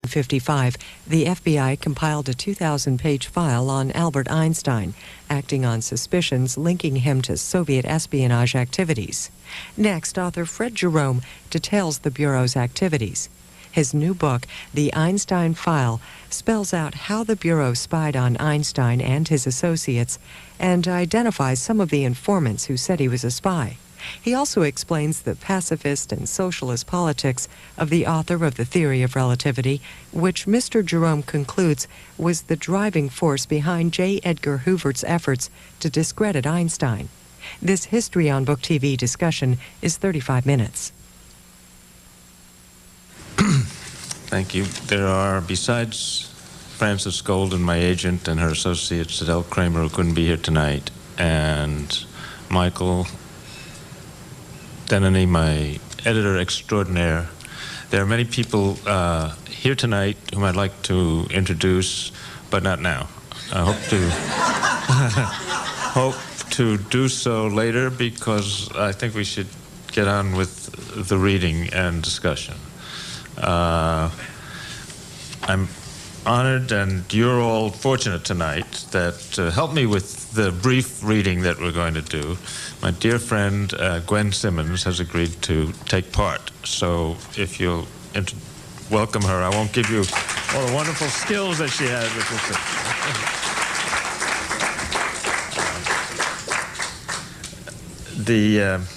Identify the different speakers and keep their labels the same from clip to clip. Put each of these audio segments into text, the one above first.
Speaker 1: 1955, the FBI compiled a 2,000-page file on Albert Einstein, acting on suspicions linking him to Soviet espionage activities. Next, author Fred Jerome details the Bureau's activities. His new book, The Einstein File, spells out how the Bureau spied on Einstein and his associates and identifies some of the informants who said he was a spy. He also explains the pacifist and socialist politics of the author of The Theory of Relativity, which Mr. Jerome concludes was the driving force behind J. Edgar Hoover's efforts to discredit Einstein. This History on Book TV discussion is 35 minutes.
Speaker 2: Thank you. There are, besides Frances Golden, my agent, and her associate, Sidel Kramer, who couldn't be here tonight, and Michael Denany, my editor extraordinaire. There are many people here tonight whom I'd like to introduce, but not now. I hope to do so later, because I think we should get on with the reading and discussion. I'm honored, and you're all fortunate tonight that help me with the brief reading that we're going to do. My dear friend Gwen Simmons has agreed to take part. So if you'll welcome her, I won't give you all the wonderful skills that she has with this.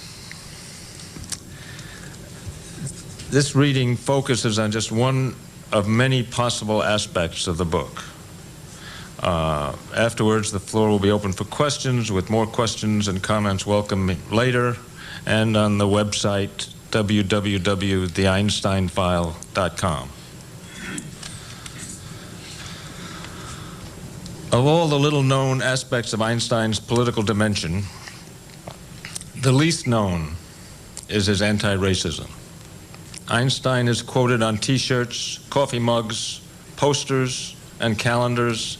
Speaker 2: This reading focuses on just one of many possible aspects of the book. Afterwards, the floor will be open for questions, with more questions and comments welcome later, and on the website www.theeinsteinfile.com. Of all the little-known aspects of Einstein's political dimension, the least known is his anti-racism. Einstein is quoted on T-shirts, coffee mugs, posters, and calendars,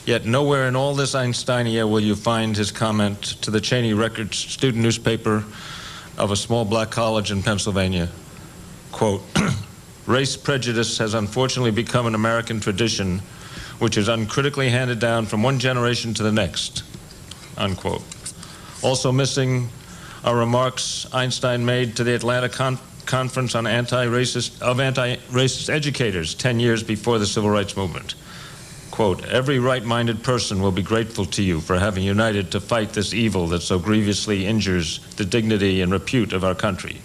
Speaker 2: yet nowhere in all this Einsteinia will you find his comment to the Cheney Records student newspaper of a small black college in Pennsylvania, quote, "Race prejudice has unfortunately become an American tradition which is uncritically handed down from one generation to the next," unquote. Also missing are remarks Einstein made to the Atlanta Conference on anti-racist educators 10 years before the Civil Rights Movement. Quote, "Every right-minded person will be grateful to you for having united to fight this evil that so grievously injures the dignity and repute of our country."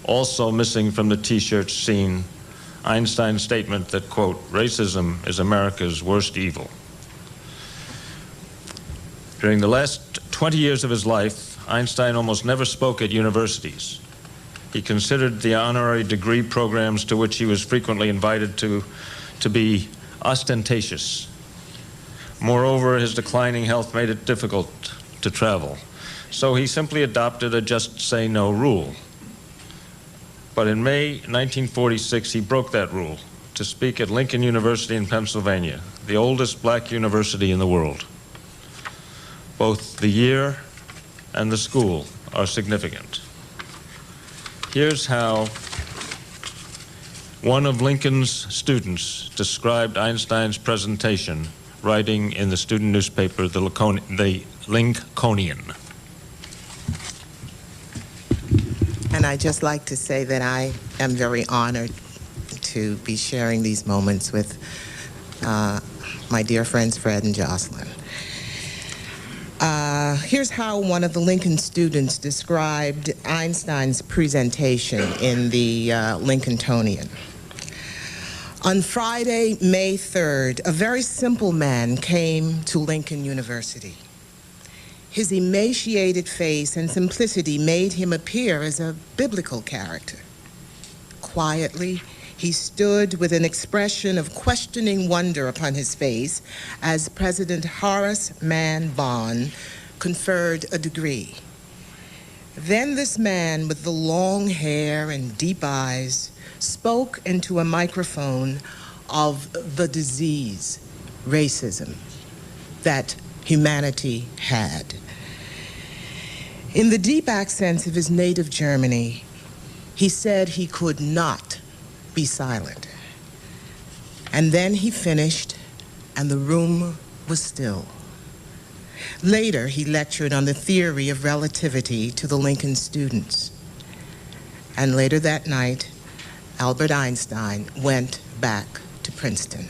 Speaker 2: Also missing from the T-shirt scene, Einstein's statement that, quote, "Racism is America's worst evil." During the last 20 years of his life, Einstein almost never spoke at universities. He considered the honorary degree programs to which he was frequently invited to be ostentatious. Moreover, his declining health made it difficult to travel, so he simply adopted a just say no rule. But in May 1946, he broke that rule to speak at Lincoln University in Pennsylvania, the oldest black university in the world. Both the year and the school are significant. Here's how one of Lincoln's students described Einstein's presentation, writing in the student newspaper, the Lincolnian.
Speaker 3: And I'd just like to say that I am very honored to be sharing these moments with my dear friends Fred and Jocelyn. Here's how one of the Lincoln students described Einstein's presentation in the Lincolnian. On Friday, May 3rd, a very simple man came to Lincoln University. His emaciated face and simplicity made him appear as a biblical character. Quietly, he stood with an expression of questioning wonder upon his face as President Horace Mann Bond conferred a degree. Then this man with the long hair and deep eyes spoke into a microphone of the disease, racism, that humanity had. In the deep accents of his native Germany, he said he could not be silent. And then he finished, and the room was still. Later, he lectured on the theory of relativity to the Lincoln students. And later that night, Albert Einstein went back to Princeton.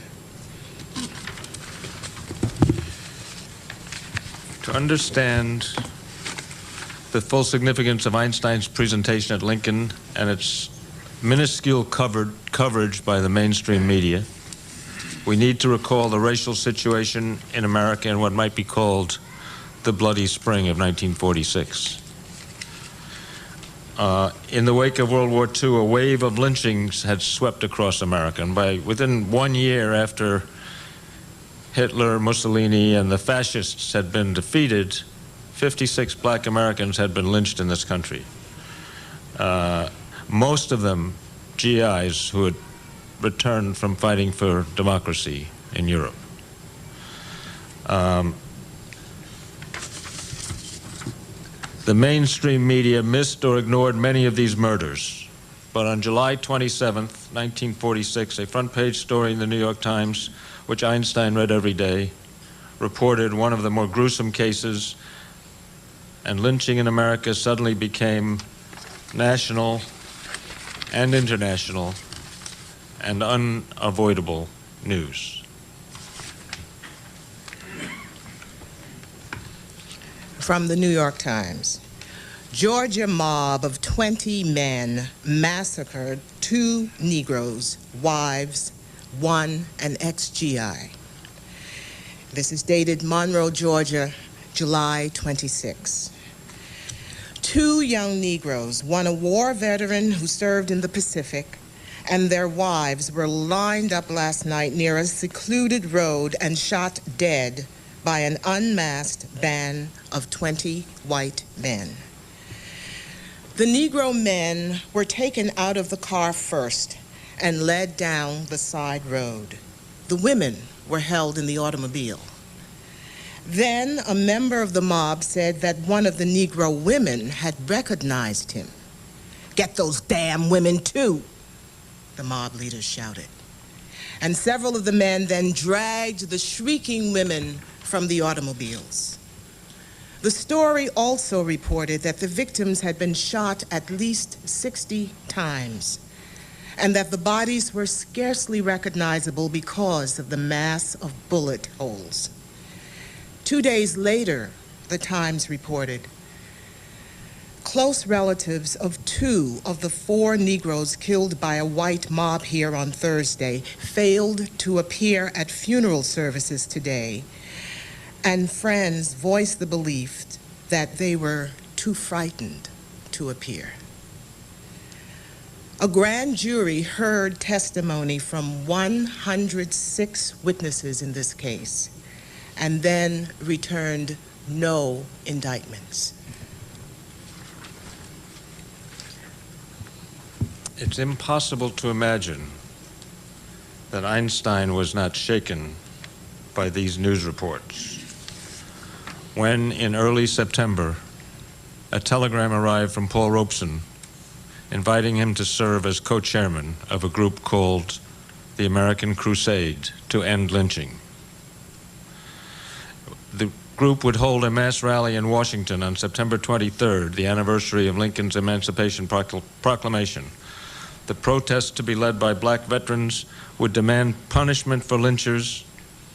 Speaker 2: To understand the full significance of Einstein's presentation at Lincoln and its minuscule coverage by the mainstream media, we need to recall the racial situation in America in what might be called the Bloody Spring of 1946. In the wake of World War II, a wave of lynchings had swept across America, and within 1 year after Hitler, Mussolini, and the fascists had been defeated, 56 black Americans had been lynched in this country. Most of them GIs who had returned from fighting for democracy in Europe. The mainstream media missed or ignored many of these murders. But on July 27th, 1946, a front-page story in the New York Times, which Einstein read every day, reported one of the more gruesome cases, and lynching in America suddenly became national and international and unavoidable news.
Speaker 3: From the New York Times. Georgia mob of 20 men massacred 2 Negroes, wives, 1 an ex-GI. This is dated Monroe, Georgia, July 26. 2 young Negroes, one a war veteran who served in the Pacific, and their wives were lined up last night near a secluded road and shot dead by an unmasked band of 20 white men. The Negro men were taken out of the car first and led down the side road. The women were held in the automobile. Then a member of the mob said that one of the Negro women had recognized him. "Get those damn women too," the mob leaders shouted. And several of the men then dragged the shrieking women from the automobiles. The story also reported that the victims had been shot at least 60 times, and that the bodies were scarcely recognizable because of the mass of bullet holes. 2 days later, the Times reported, close relatives of 2 of the 4 Negroes killed by a white mob here on Thursday failed to appear at funeral services today, and friends voiced the belief that they were too frightened to appear. A grand jury heard testimony from 106 witnesses in this case, and then returned no indictments.
Speaker 2: It's impossible to imagine that Einstein was not shaken by these news reports. When, in early September, a telegram arrived from Paul Robeson inviting him to serve as co-chairman of a group called the American Crusade to End Lynching. The group would hold a mass rally in Washington on September 23rd, the anniversary of Lincoln's Emancipation Proclamation. The protest, to be led by black veterans, would demand punishment for lynchers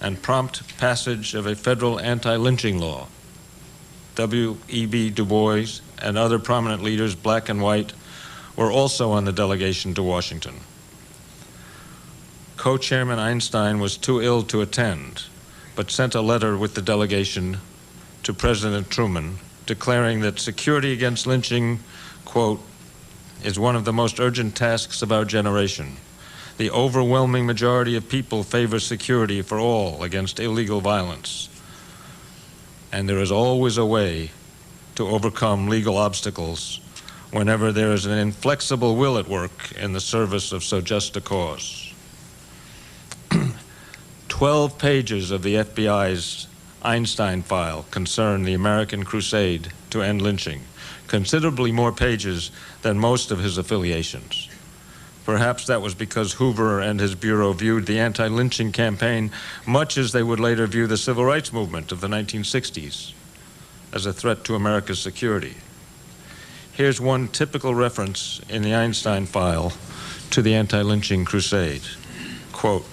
Speaker 2: and prompt passage of a federal anti-lynching law. W.E.B. Du Bois and other prominent leaders, black and white, were also on the delegation to Washington. Co-chairman Einstein was too ill to attend, but sent a letter with the delegation to President Truman declaring that security against lynching, quote, is one of the most urgent tasks of our generation. The overwhelming majority of people favor security for all against illegal violence. And there is always a way to overcome legal obstacles whenever there is an inflexible will at work in the service of so just a cause. 12 pages of the FBI's Einstein file concern the American Crusade to End Lynching, considerably more pages than most of his affiliations. Perhaps that was because Hoover and his bureau viewed the anti-lynching campaign much as they would later view the civil rights movement of the 1960s, as a threat to America's security. Here's one typical reference in the Einstein file to the anti-lynching crusade. Quote,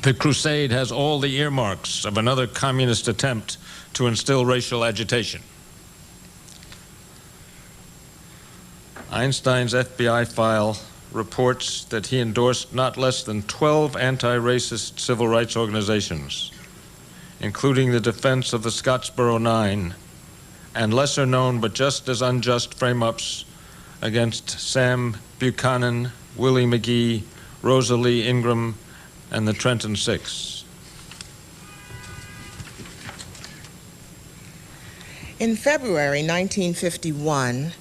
Speaker 2: "The crusade has all the earmarks of another communist attempt to instill racial agitation." Einstein's FBI file reports that he endorsed not less than 12 anti-racist civil rights organizations, including the Defense of the Scottsboro Nine, and lesser known but just as unjust frame-ups against Sam Buchanan, Willie McGee, Rosalie Ingram, and the Trenton Six.
Speaker 3: In February 1951,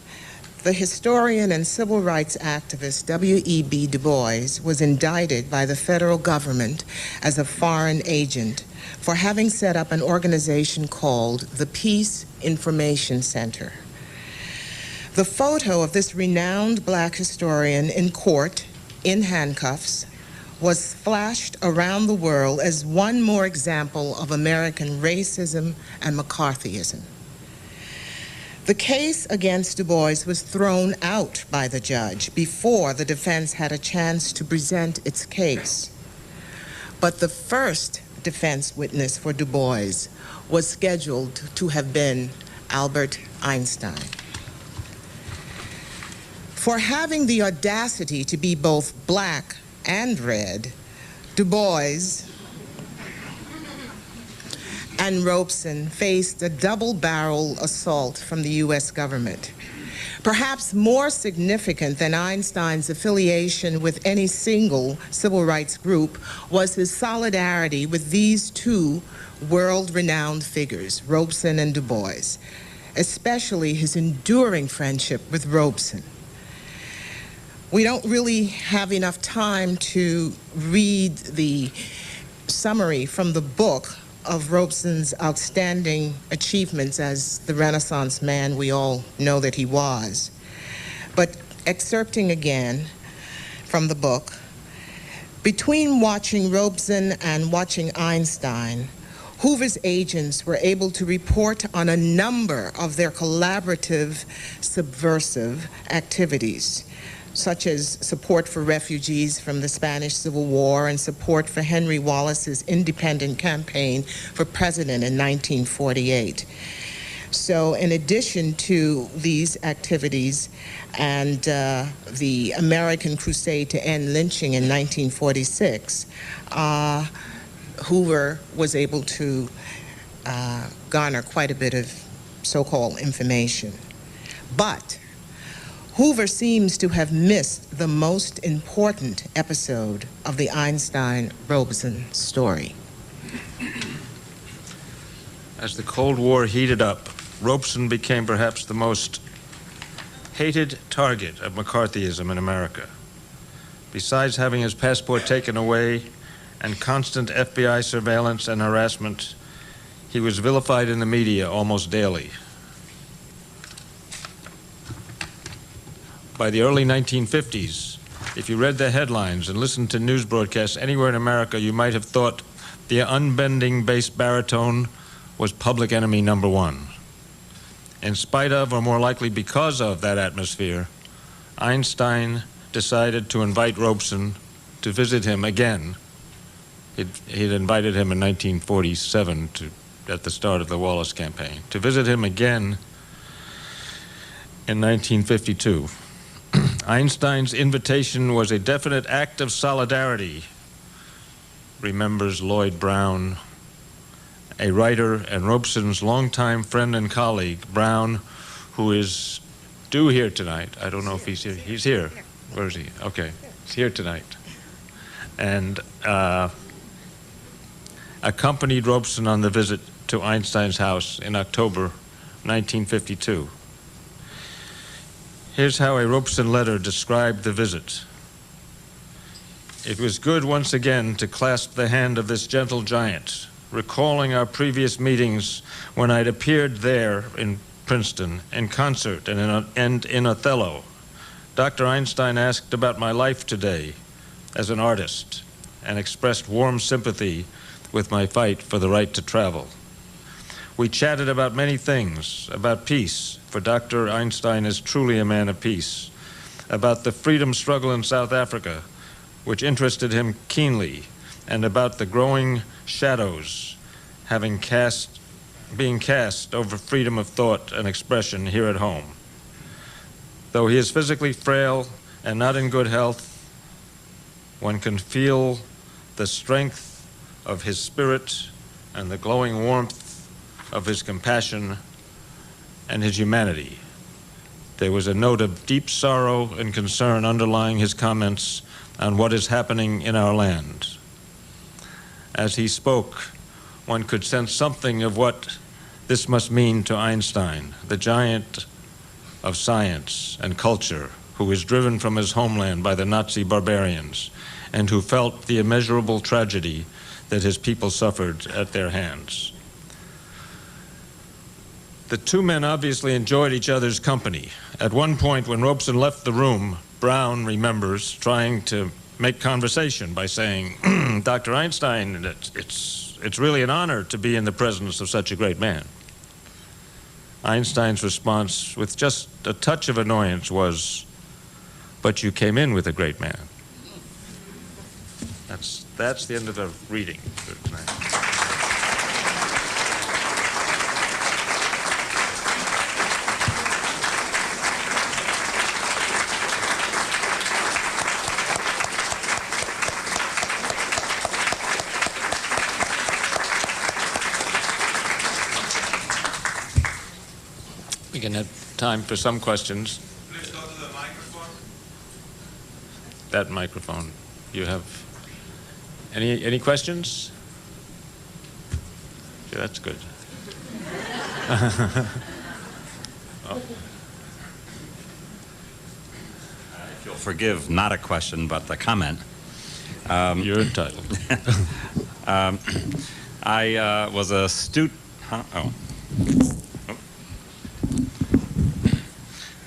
Speaker 3: the historian and civil rights activist W.E.B. Du Bois was indicted by the federal government as a foreign agent for having set up an organization called the Peace Information Center. The photo of this renowned black historian in court, in handcuffs, was flashed around the world as one more example of American racism and McCarthyism. The case against Du Bois was thrown out by the judge before the defense had a chance to present its case. But the first defense witness for Du Bois was scheduled to have been Albert Einstein. For having the audacity to be both black and red, Du Bois and Robeson faced a double-barrel assault from the U.S. government. Perhaps more significant than Einstein's affiliation with any single civil rights group was his solidarity with these two world-renowned figures, Robeson and Du Bois, especially his enduring friendship with Robeson. We don't really have enough time to read the summary from the book of Robeson's outstanding achievements as the Renaissance man we all know that he was. But excerpting again from the book, between watching Robeson and watching Einstein, Hoover's agents were able to report on a number of their collaborative, subversive activities, such as support for refugees from the Spanish Civil War and support for Henry Wallace's independent campaign for president in 1948. So in addition to these activities and the American crusade to end lynching in 1946, Hoover was able to garner quite a bit of so-called information. But Hoover seems to have missed the most important episode of the Einstein-Robeson story.
Speaker 2: As the Cold War heated up, Robeson became perhaps the most hated target of McCarthyism in America. Besides having his passport taken away and constant FBI surveillance and harassment, he was vilified in the media almost daily. By the early 1950s, if you read the headlines and listened to news broadcasts anywhere in America, you might have thought the unbending bass baritone was public enemy number one. In spite of, or more likely because of, that atmosphere, Einstein decided to invite Robeson to visit him again. He'd invited him in 1947 at the start of the Wallace campaign, to visit him again in 1952. Einstein's invitation was a definite act of solidarity, remembers Lloyd Brown, a writer and Robeson's longtime friend and colleague. Brown, who is due here tonight. I don't know if he's here. He's here. Where is he? Okay, he's here tonight. And accompanied Robeson on the visit to Einstein's house in October 1952. Here's how a Robeson letter described the visit. It was good once again to clasp the hand of this gentle giant, recalling our previous meetings when I'd appeared there in Princeton in concert and in Othello, Dr. Einstein asked about my life today as an artist and expressed warm sympathy with my fight for the right to travel. We chatted about many things, about peace, for Dr. Einstein is truly a man of peace, about the freedom struggle in South Africa, which interested him keenly, and about the growing shadows being cast over freedom of thought and expression here at home. Though he is physically frail and not in good health, one can feel the strength of his spirit and the glowing warmth of his compassion and his humanity. There was a note of deep sorrow and concern underlying his comments on what is happening in our land. As he spoke, one could sense something of what this must mean to Einstein, the giant of science and culture, who was driven from his homeland by the Nazi barbarians, and who felt the immeasurable tragedy that his people suffered at their hands. The two men obviously enjoyed each other's company. At one point, when Robeson left the room, Brown remembers trying to make conversation by saying, Dr. Einstein, it's really an honor to be in the presence of such a great man. Einstein's response, with just a touch of annoyance, was, but you came in with a great man. That's the end of the reading for tonight. We can have time for some questions.
Speaker 4: Please go to the microphone.
Speaker 2: That microphone. You have any questions? Yeah, that's good.
Speaker 5: If you'll forgive, not a question, but a comment.
Speaker 2: You're entitled.
Speaker 5: I was a student.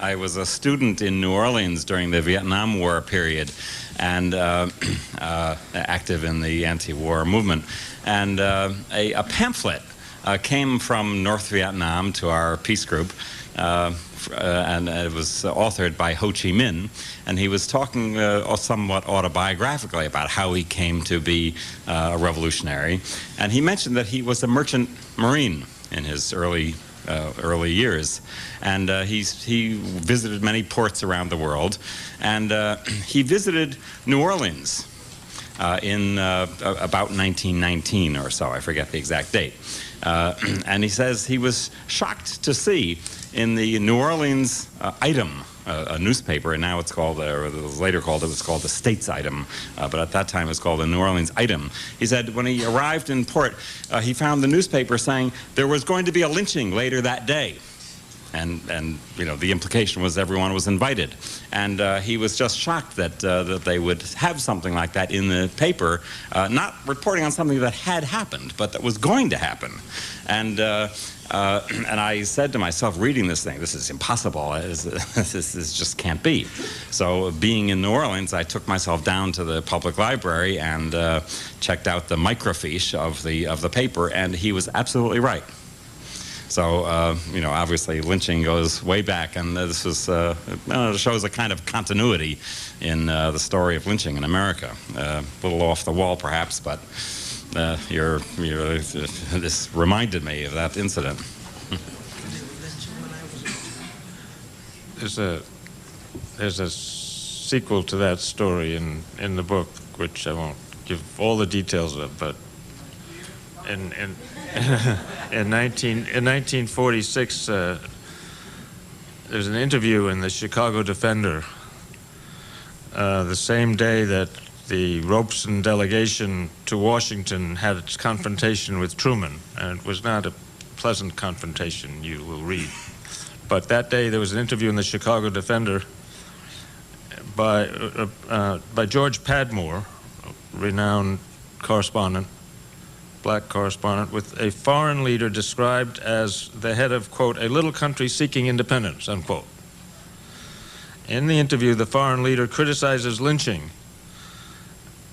Speaker 5: I was a student in New Orleans during the Vietnam War period, and active in the anti-war movement. And a pamphlet came from North Vietnam to our peace group, and it was authored by Ho Chi Minh, and he was talking somewhat autobiographically about how he came to be a revolutionary. And he mentioned that he was a merchant marine in his early years, and he visited many ports around the world, and he visited New Orleans in about 1919 or so. I forget the exact date. And he says he was shocked to see in the New Orleans Item, a newspaper, and now it's called, or it was later called, it was called the States Item, but at that time it was called the New Orleans Item. He said when he arrived in port, he found the newspaper saying there was going to be a lynching later that day. And you know, the implication was everyone was invited. And he was just shocked that they would have something like that in the paper, not reporting on something that had happened, but that was going to happen. And I said to myself, reading this thing, this is impossible. This just can't be. So being in New Orleans, I took myself down to the public library and checked out the microfiche of the paper, and he was absolutely right. So, you know, obviously lynching goes way back, and this was, shows a kind of continuity in the story of lynching in America. A little off the wall, perhaps, but this reminded me of that incident.
Speaker 2: There's a sequel to that story in the book, which I won't give all the details of, but in 1946, there's an interview in the Chicago Defender the same day that the Robeson delegation to Washington had its confrontation with Truman, and it was not a pleasant confrontation, you will read. But that day there was an interview in the Chicago Defender by George Padmore, a renowned correspondent, black correspondent, with a foreign leader described as the head of, quote, a little country seeking independence, unquote. In the interview, the foreign leader criticizes lynching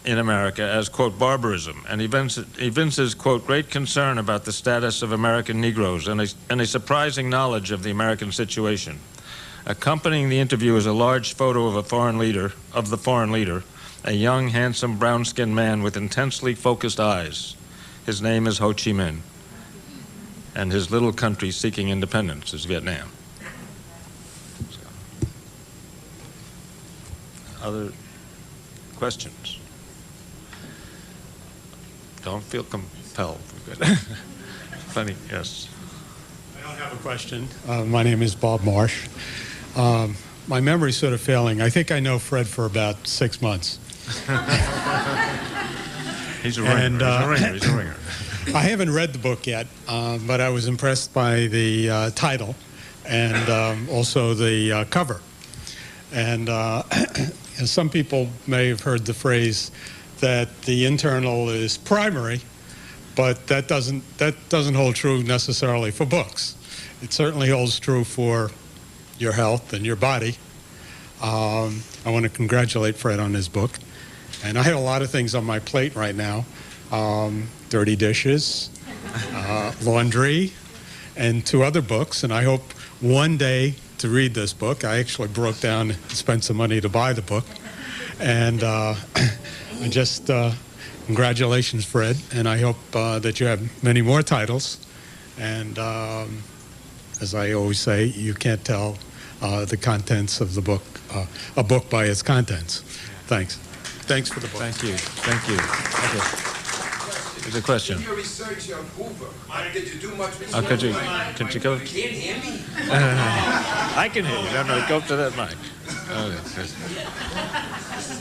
Speaker 2: in America as, quote, barbarism, and evinces, quote, great concern about the status of American Negroes and a surprising knowledge of the American situation. Accompanying the interview is a large photo of the foreign leader, a young, handsome, brown-skinned man with intensely focused eyes. His name is Ho Chi Minh, and his little country seeking independence is Vietnam. Other questions? Don't feel compelled. Funny, yes.
Speaker 6: I don't have a question. My name is Bob Marsh. My memory's sort of failing. I think I know Fred for about 6 months.
Speaker 2: He's a ringer. He's a ringer.
Speaker 6: I haven't read the book yet, but I was impressed by the title and also the cover. And some people may have heard the phrase that the internal is primary, but that doesn't hold true necessarily for books. It certainly holds true for your health and your body. I want to congratulate Fred on his book. And I had a lot of things on my plate right now. Dirty dishes, laundry, and 2 other books. And I hope one day to read this book. I actually broke down and spent some money to buy the book. And just congratulations, Fred. And I hope that you have many more titles. And as I always say, you can't tell the contents of the book, a book by its contents. Thanks. Thanks for the book.
Speaker 2: Thank you. Thank you. Okay. There's a question.
Speaker 4: In your research on Hoover, did you do much research?
Speaker 2: Could you go?
Speaker 4: You can't hear me?
Speaker 2: I can hear you. No, go up to that mic. Okay.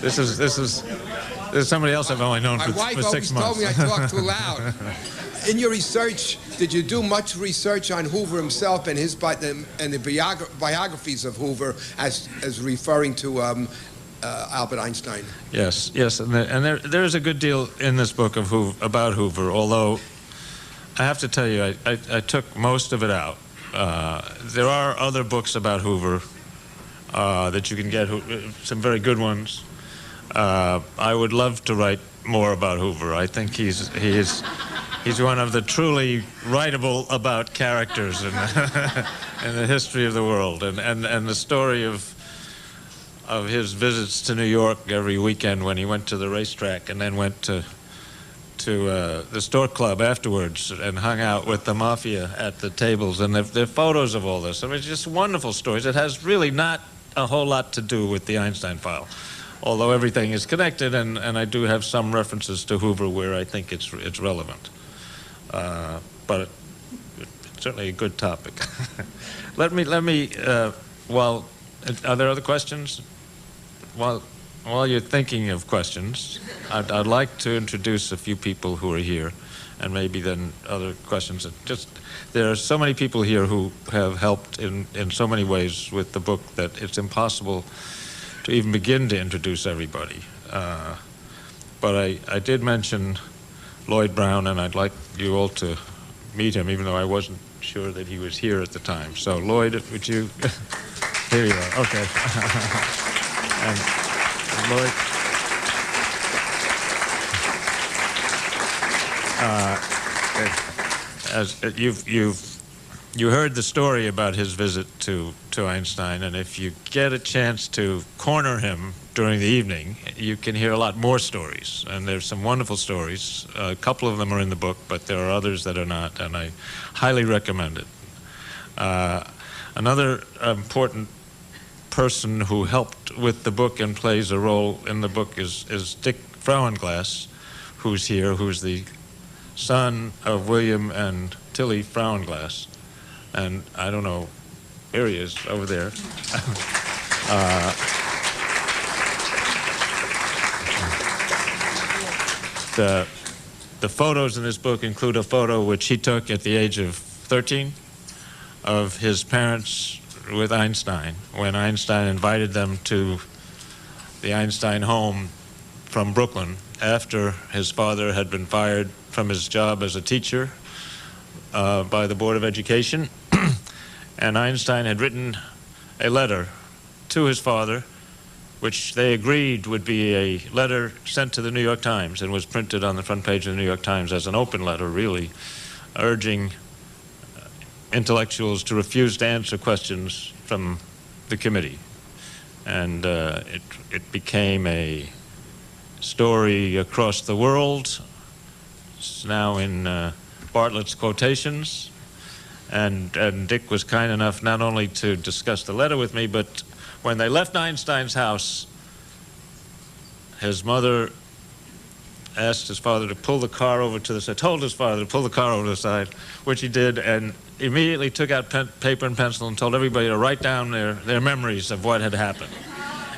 Speaker 2: This is somebody else I've only known for 6 months.
Speaker 4: My wife always told me I talk too loud. In your research, did you do much research on Hoover himself and the biographies of Hoover as referring to Albert Einstein?
Speaker 2: Yes, and there is a good deal in this book of about Hoover, although I have to tell you, I took most of it out. There are other books about Hoover that you can get, some very good ones. I would love to write more about Hoover. I think he's one of the truly writable about characters in the history of the world, and the story of his visits to New York every weekend when he went to the racetrack and then went to the Stork Club afterwards and hung out with the mafia at the tables, and there are photos of all this. I mean, it's just wonderful stories. It has really not a whole lot to do with the Einstein file, although everything is connected, and I do have some references to Hoover where I think it's relevant. But it's certainly a good topic. Let me. Are there other questions? While you're thinking of questions, I'd like to introduce a few people who are here, and maybe then other questions. There are so many people here who have helped in so many ways with the book that it's impossible to even begin to introduce everybody. But I did mention Lloyd Brown, and I'd like you all to meet him, even though I wasn't sure that he was here at the time. So Lloyd, would you? Here you are. Okay. And Lloyd. As you heard the story about his visit to Einstein, and if you get a chance to corner him during the evening, you can hear a lot more stories. And there's some wonderful stories. A couple of them are in the book, but there are others that are not, and I highly recommend it. Another important person who helped with the book and plays a role in the book is Dick Frauenglass, who's here, who's the son of William and Tilly Frauenglass. And I don't know, here he is, over there. The photos in this book include a photo which he took at the age of 13 of his parents with Einstein, when Einstein invited them to the Einstein home from Brooklyn after his father had been fired from his job as a teacher by the Board of Education. And Einstein had written a letter to his father, which they agreed would be a letter sent to the New York Times and was printed on the front page of the New York Times as an open letter, really, urging intellectuals to refuse to answer questions from the committee. And it became a story across the world. It's now in Bartlett's quotations. And Dick was kind enough not only to discuss the letter with me, but when they left Einstein's house, his mother asked his father to pull the car over to the side, told his father to pull the car over to the side, which he did, and immediately took out paper and pencil and told everybody to write down their memories of what had happened.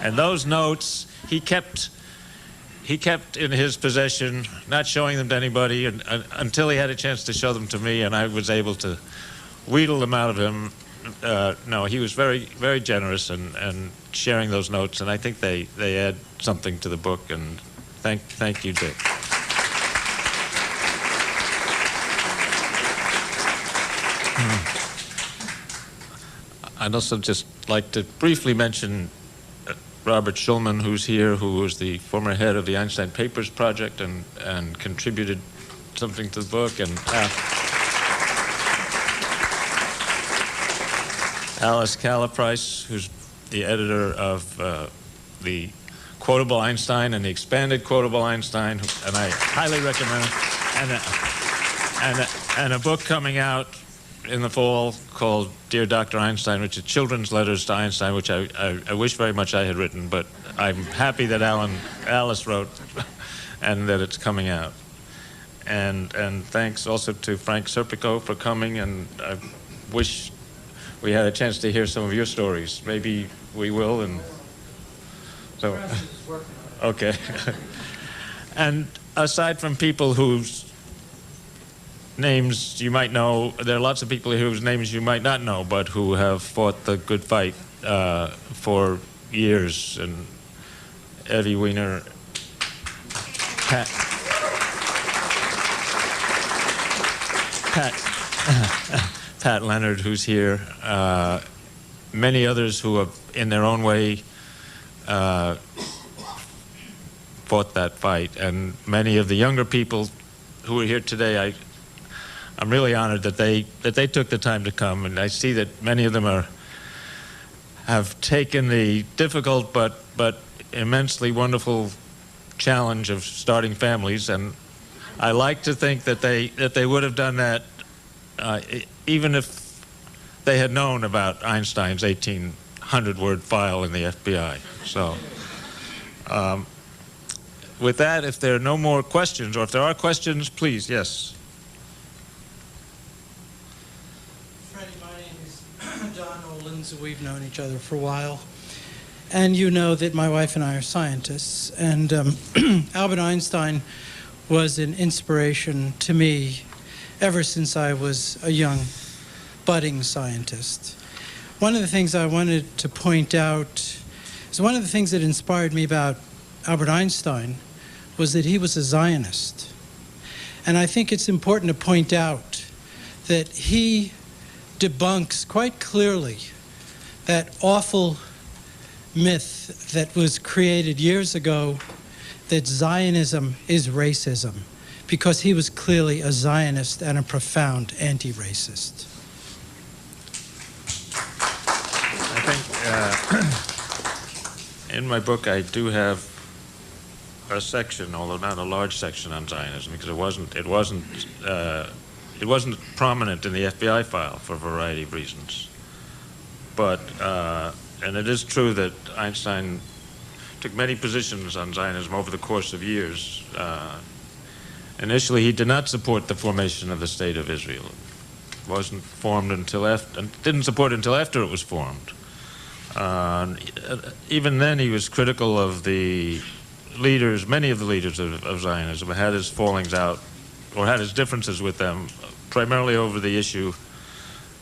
Speaker 2: And those notes he kept in his possession, not showing them to anybody until he had a chance to show them to me, and I was able to wheedle them out of him. No, he was very, very generous and sharing those notes, and I think they add something to the book, and thank you, Dick. I'd also just like to briefly mention Robert Schulman, who's here, who was the former head of the Einstein Papers Project and contributed something to the book, and Alice Calaprice, who's the editor of the Quotable Einstein and the Expanded Quotable Einstein, and I highly recommend it. And a book coming out in the fall called Dear Dr. Einstein, which is children's letters to Einstein, which I wish very much I had written, but I'm happy that Alice wrote and that it's coming out. And thanks also to Frank Serpico for coming, and I wish we had a chance to hear some of your stories. Maybe we will, and so, okay. And aside from people whose names you might know, there are lots of people whose names you might not know, but who have fought the good fight for years. And Evie Weiner, Pat Leonard, who's here, many others who have, in their own way, fought that fight, and many of the younger people who are here today. I'm really honored that they took the time to come, and I see that many of them have taken the difficult but immensely wonderful challenge of starting families, and I like to think that they would have done that even if they had known about Einstein's 1,800-word file in the FBI. So with that, if there are no more questions, or if there are questions, please, yes.
Speaker 7: Freddie, my name is Don Olins. We've known each other for a while. And you know that my wife and I are scientists. And Albert Einstein was an inspiration to me ever since I was a young, budding scientist. One of the things I wanted to point out is one of the things that inspired me about Albert Einstein was that he was a Zionist. And I think it's important to point out that he debunks quite clearly that awful myth that was created years ago that Zionism is racism, because he was clearly a Zionist and a profound anti-racist.
Speaker 2: I think in my book I do have a section, although not a large section, on Zionism, because it wasn't prominent in the FBI file for a variety of reasons. But and it is true that Einstein took many positions on Zionism over the course of years. Initially, he did not support the formation of the State of Israel. It wasn't formed until after, and didn't support it until after it was formed. Even then, he was critical of the leaders, many of the leaders of Zionism, had his fallings out, or had his differences with them, primarily over the issue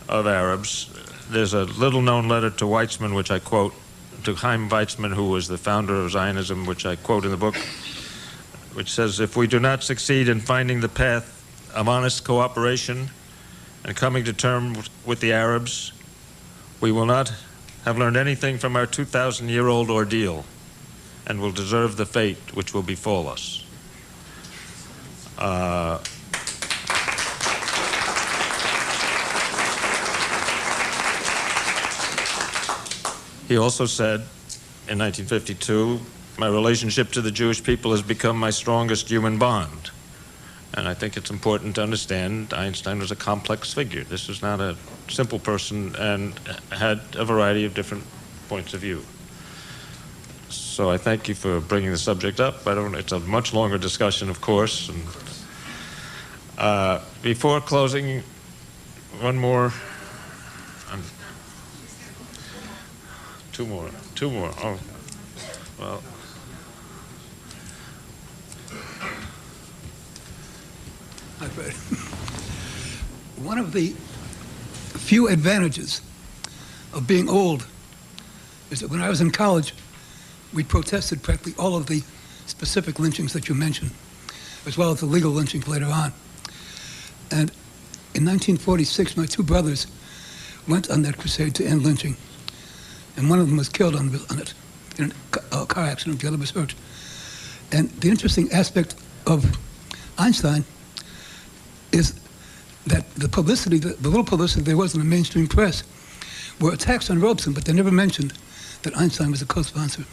Speaker 2: of Arabs. There's a little-known letter to Weizmann, which I quote, to Chaim Weizmann, who was the founder of Zionism, which I quote in the book, which says, "If we do not succeed in finding the path of honest cooperation and coming to terms with the Arabs, we will not have learned anything from our 2,000-year-old ordeal and will deserve the fate which will befall us. He also said in 1952, my relationship to the Jewish people has become my strongest human bond. And I think it's important to understand Einstein was a complex figure. This was not a simple person and had a variety of different points of view. So I thank you for bringing the subject up. It's a much longer discussion, of course. And, before closing, one more. Two more. Oh, well.
Speaker 8: I've read. One of the few advantages of being old is that when I was in college, we protested practically all of the specific lynchings that you mentioned, as well as the legal lynchings later on. And in 1946, my two brothers went on that crusade to end lynching, and one of them was killed on it in a car accident. The other was hurt. And the interesting aspect of Einstein is that the publicity, the little publicity there was in the mainstream press, were attacks on Robeson, but they never mentioned that Einstein was a co-sponsor.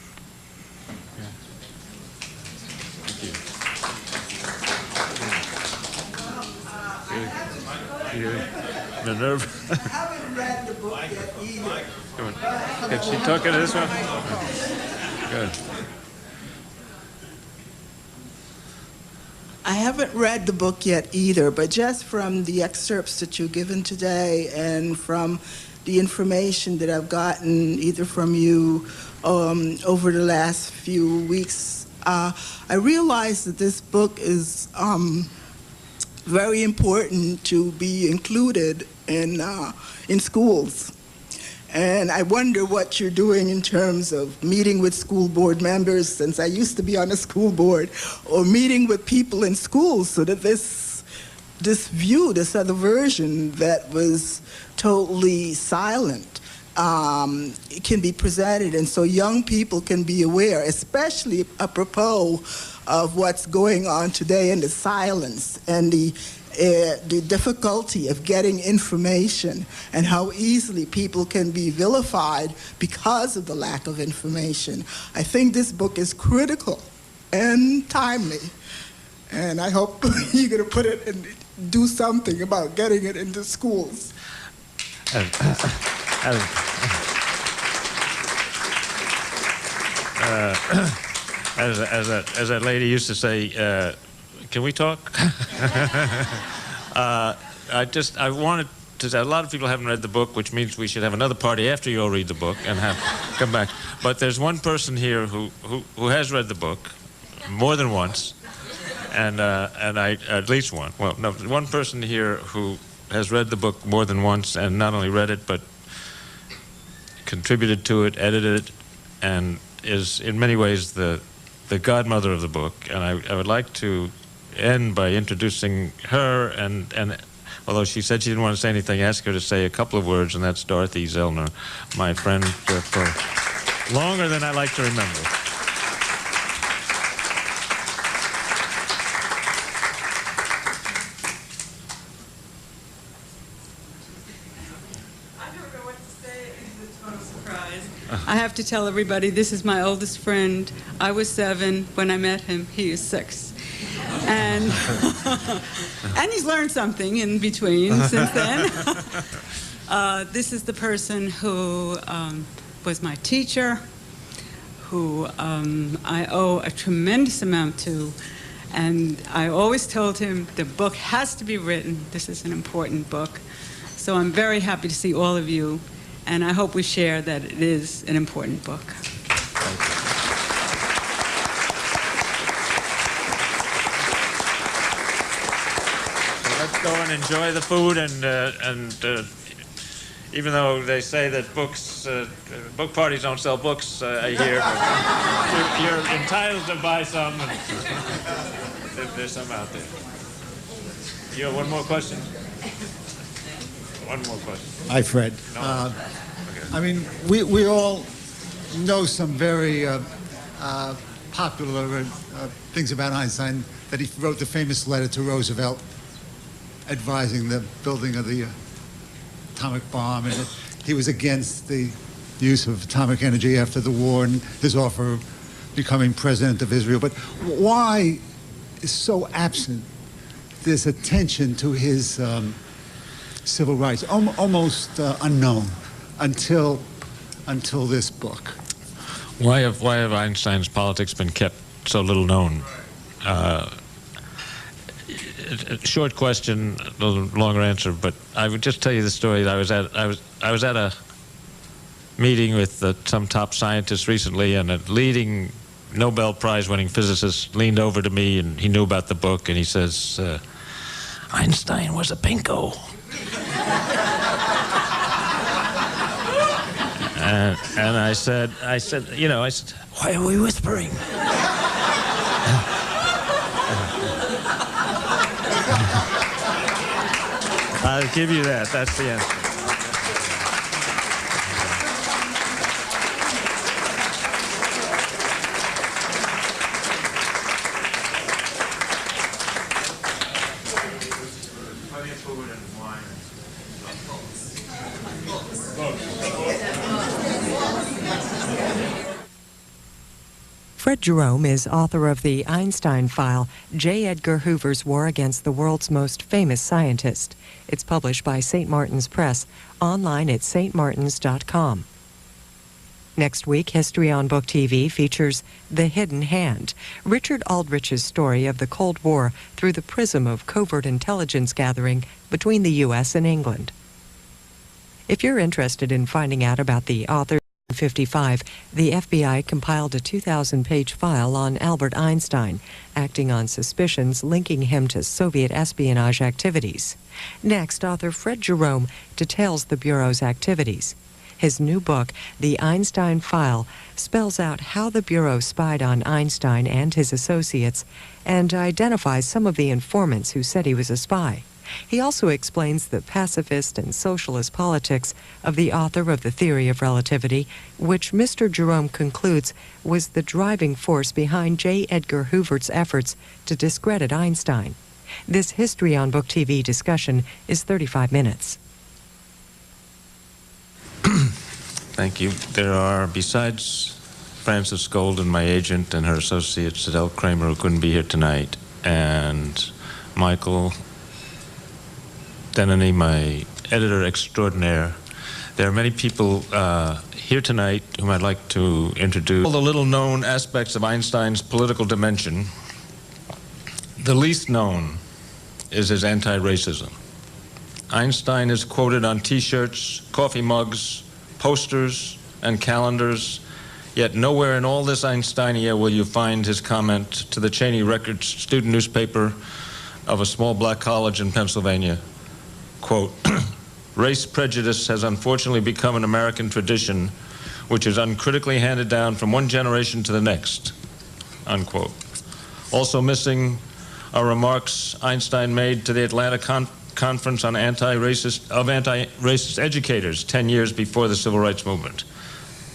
Speaker 2: Minerva.
Speaker 3: I haven't read the book yet either.
Speaker 2: Can she talk into this one? Good.
Speaker 3: I haven't read the book yet either, but just from the excerpts that you've given today and from the information that I've gotten either from you over the last few weeks, I realized that this book is very important to be included in schools. And I wonder what you're doing in terms of meeting with school board members, since I used to be on a school board, or meeting with people in schools so that this view, this other version that was totally silent, it can be presented, and so young people can be aware, especially apropos of what's going on today and the silence and the difficulty of getting information and how easily people can be vilified because of the lack of information. I think this book is critical and timely, and I hope you're going to put it and do something about getting it into schools.
Speaker 2: As that lady used to say, can we talk? I wanted to say, a lot of people haven't read the book, which means we should have another party after you all read the book and come back. But there's one person here who has read the book more than once, and I at least one. Well, no, one person here who has read the book more than once, and not only read it but contributed to it, edited it, and is in many ways the godmother of the book. And I would like to end by introducing her, and although she said she didn't want to say anything, ask her to say a couple of words, and that's Dorothy Zellner, my friend for longer than I like to remember.
Speaker 9: I don't know what to say. It's a total surprise. I have to tell everybody, this is my oldest friend. I was 7 when I met him. He is 6. And and he's learned something in between since then. This is the person who was my teacher, who I owe a tremendous amount to. And I always told him the book has to be written. This is an important book. So I'm very happy to see all of you. And I hope we share that it is an important book.
Speaker 2: Let's go and enjoy the food, and even though they say that book parties don't sell books, I hear, you're entitled to buy some. And there's some out there. You have one more question? One more question.
Speaker 10: Hi, Fred.
Speaker 2: No.
Speaker 10: I mean, we all know some very popular things about Einstein, that he wrote the famous letter to Roosevelt advising the building of the atomic bomb, and that he was against the use of atomic energy after the war and his offer of becoming president of Israel. But why is so absent this attention to his civil rights, almost unknown until this book?
Speaker 2: Why have Einstein's politics been kept so little known? Short question, a little longer answer. But I would just tell you the story. I was at a meeting with some top scientists recently, and a leading Nobel Prize-winning physicist leaned over to me, and he knew about the book, and he says, "Einstein was a pinko." And I said, "Why are we whispering?" I'll give you that. That's the answer.
Speaker 1: Fred Jerome is author of the Einstein file, J. Edgar Hoover's War Against the World's Most Famous Scientist. It's published by St. Martin's Press, online at stmartins.com. Next week, History on Book TV features The Hidden Hand, Richard Aldrich's story of the Cold War through the prism of covert intelligence gathering between the U.S. and England. If you're interested in finding out about the author, 1955, the FBI compiled a 2,000-page file on Albert Einstein, acting on suspicions linking him to Soviet espionage activities. Next, author Fred Jerome details the Bureau's activities. His new book, The Einstein File, spells out how the Bureau spied on Einstein and his associates and identifies some of the informants who said he was a spy. He also explains the pacifist and socialist politics of the author of The Theory of Relativity, which Mr. Jerome concludes was the driving force behind J. Edgar Hoover's efforts to discredit Einstein. This History on Book TV discussion is 35 minutes.
Speaker 2: Thank you. There are, besides Frances Golden, my agent, and her associate, Sidel Kramer, who couldn't be here tonight, and Michael Denany, my editor extraordinaire. There are many people here tonight whom I'd like to introduce. All the little-known aspects of Einstein's political dimension, the least known is his anti-racism. Einstein is quoted on T-shirts, coffee mugs, posters, and calendars, yet nowhere in all this Einsteinia will you find his comment to the Cheney Records student newspaper of a small black college in Pennsylvania. Quote, "Race prejudice has unfortunately become an American tradition which is uncritically handed down from one generation to the next," unquote. Also missing are remarks Einstein made to the Atlanta Conference on anti-racist educators 10 years before the Civil Rights Movement.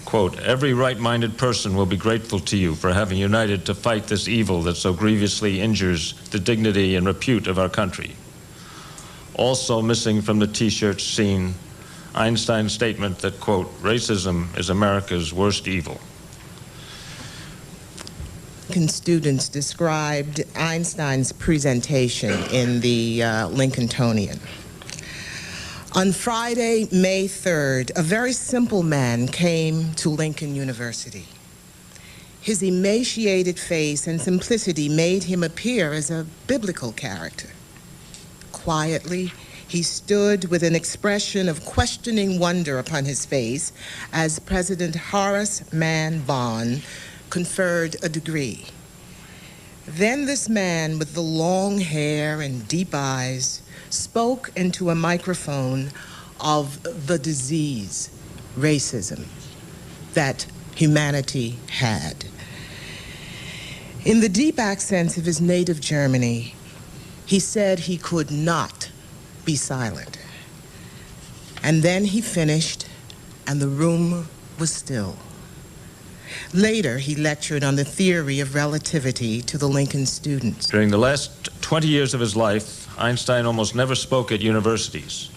Speaker 2: Quote, "Every right-minded person will be grateful to you for having united to fight this evil that so grievously injures the dignity and repute of our country." Also missing from the T-shirt scene, Einstein's statement that, quote, "Racism is America's worst evil."
Speaker 3: Students described Einstein's presentation in the Lincolntonian. On Friday, May 3rd, a very simple man came to Lincoln University. His emaciated face and simplicity made him appear as a biblical character. Quietly, he stood with an expression of questioning wonder upon his face as President Horace Mann Bond conferred a degree. Then this man with the long hair and deep eyes spoke into a microphone of the disease, racism, that humanity had. In the deep accents of his native Germany, he said he could not be silent. And then he finished and the room was still. Later, he lectured on the theory of relativity to the Lincoln students.
Speaker 2: During the last 20 years of his life, Einstein almost never spoke at universities.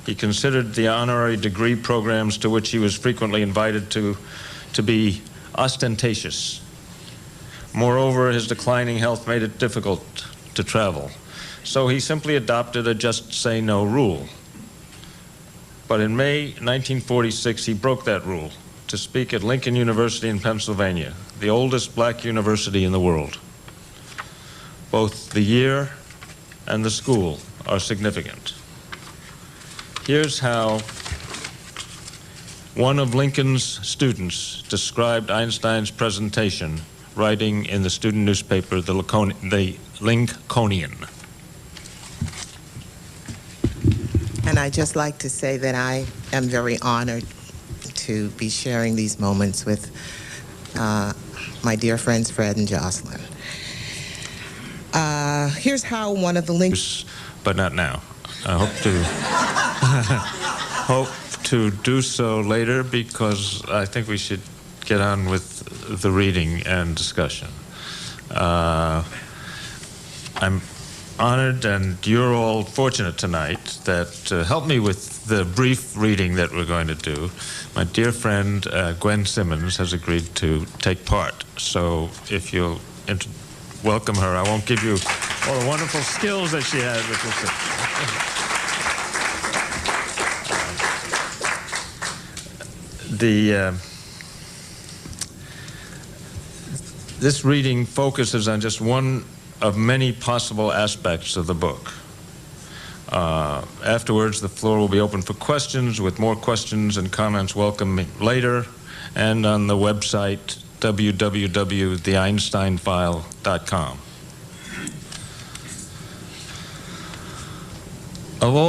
Speaker 2: He considered the honorary degree programs to which he was frequently invited to be ostentatious. Moreover, his declining health made it difficult to travel, so he simply adopted a just say no rule. But in May 1946, he broke that rule to speak at Lincoln University in Pennsylvania, the oldest black university in the world. Both the year and the school are significant. Here's how one of Lincoln's students described Einstein's presentation, writing in the student newspaper, the Lincolnian.
Speaker 3: And I'd just like to say that I am very honored to be sharing these moments with my dear friends Fred and Jocelyn. Here's how one of the Lincoln...
Speaker 2: But not now. I hope to do so later, because I think we should get on with the reading and discussion. I'm honored, and you're all fortunate tonight that help me with the brief reading that we're going to do. My dear friend Gwen Simmons has agreed to take part, so if you'll welcome her, I won't give you all the wonderful skills that she has with this reading focuses on just one of many possible aspects of the book. Afterwards, the floor will be open for questions, with more questions and comments welcome later, and on the website www.theeinsteinfile.com. Of all